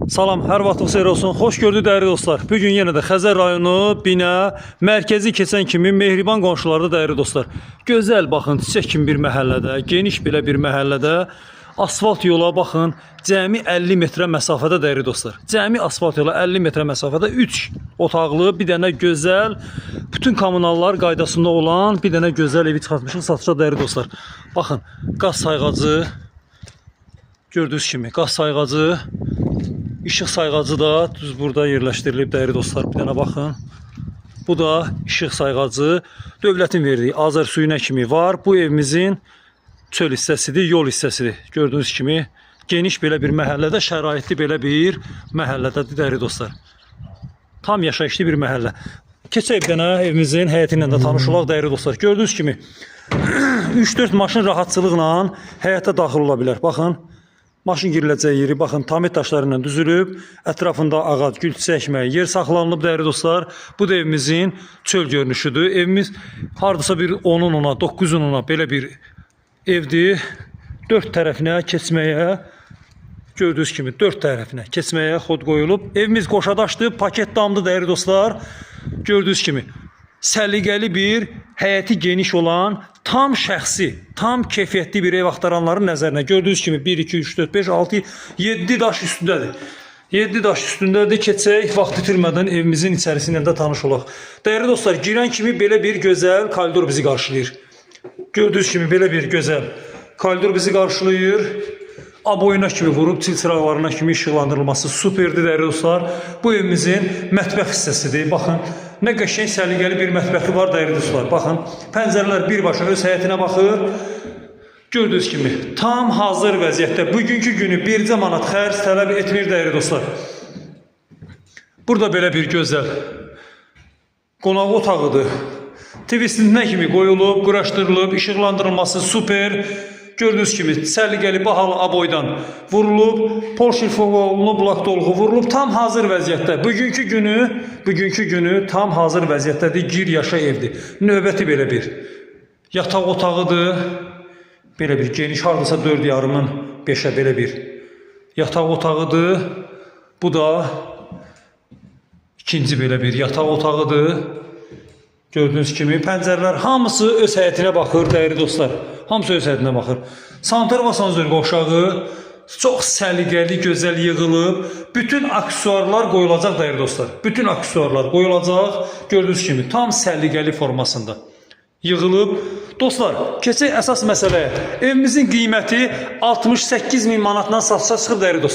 Salam, hər vaxtınız xeyir olsun. Xoş gördük dəyərli dostlar. Bugün yenə də Xəzər rayonu, Binə, mərkəzi keçən kimi mehriban qonşularda dəyərli dostlar. Gözəl baxın, çiçək kimi bir məhəllədə, geniş belə bir məhəllədə asfalt yola baxın, cəmi 50 metrə məsafədə dəyərli dostlar. Cəmi asfalt yola 50 metrə məsafədə 3 otaqlı, bir dənə gözəl, bütün kommunallar qaydasında olan bir dənə gözəl evi çıxartmışıq satışa dəyərli dostlar. Baxın, qaz sayğacı, gördüyünüz kimi qaz sayğacı, İşıq sayğacı da düz burada yerləşdirilib dəyərli dostlar. Bir dənə baxın. Bu da işıq sayğacı. Dövlətin verdiyi Azər suyuna kimi var. Bu evimizin çöl hissəsidir, yol hissəsidir. Gördüyünüz kimi geniş belə bir məhəllədə, şəraitli belə bir məhəllədədir dəyərli dostlar. Tam yaşayışlı bir məhəllə. Keçək bir dənə evimizin həyəti ilə də tanış olaq dəyərli dostlar. Gördüyünüz kimi 3-4 maşın rahatçılıqla həyətə daxil ola bilər. Baxın. Maşın giriləcəyi yeri, baxın, tamir daşlarından düzülüb, ətrafında ağac, gül çiçəkməyi, yer saxlanılıb dəyərli dostlar. Bu da evimizin çöl görünüşüdür. Evimiz hardasa bir 10'un 10'a, 9'un 10'a belə bir evdir. 4 tərəfinə keçməyə, gördüyünüz kimi 4 tərəfinə keçməyə xod qoyulub. Evimiz qoşadaşdır, paket damdır dəyərli dostlar. Gördüyünüz kimi səliqəli bir, həyəti geniş olan, tam şəxsi, tam keyfiyyətli bir ev axtaranların nəzərinə. Gördüyünüz kimi 1, 2, 3, 4, 5, 6, 7 daş üstündədir. 7 daş üstündədir. Keçək, vaxt itirmədən evimizin içərisindən də tanış olaq. Dəyərli dostlar, girən kimi belə bir gözəl koridor bizi qarşılayır. Gördüyünüz kimi belə bir gözəl koridor bizi qarşılayır. Aboyuna kimi vurub, çil çıraqlarına kimi işıqlandırılması superdir dəyərli dostlar. Bu evimizin mətbəx hissəsidir. Baxın, nə qəşəng səliqəli bir mətbəxi var dəyərli dostlar. Baxın, pəncərələr birbaşa öz həyətinə baxır. Gördüyünüz kimi tam hazır vəziyyətdə. Bugünkü günü 1 manat xərc tələb etmir dəyərli dostlar. Burada belə bir gözəl qonaq otağıdır. TV-sinə kimi qoyulub, quraşdırılıb, işıqlandırılması super. Gördüyünüz kimi səliqəli bahalı aboydan vurulub, pol şilfovu olunub, blok dolğu vurulub, tam hazır vəziyyətdə. Bugünkü günü tam hazır vəziyyətdədir. Gir yaşa evdir. Növbəti belə bir yataq otağıdır. Belə bir geniş, hardasa 4,5'ın 5'ə belə bir yataq otağıdır. Bu da ikinci belə bir yataq otağıdır. Gördüyünüz kimi pəncərələr hamısı öz həyətinə baxır dəyərli dostlar. Hamısı öz həyətinə baxır. Sanitar və asansör qovşağı çox səliqəli, gözəl yığılıb. Bütün aksesuarlar qoyulacaq dəyərli dostlar. Bütün aksesuarlar qoyulacaq. Gördüyünüz kimi tam səliqəli formasında yığılıb. Dostlar, keçək əsas məsələyə. Evimizin qiyməti 68.000 manatdan satışa çıxıb dəyərli dostlar.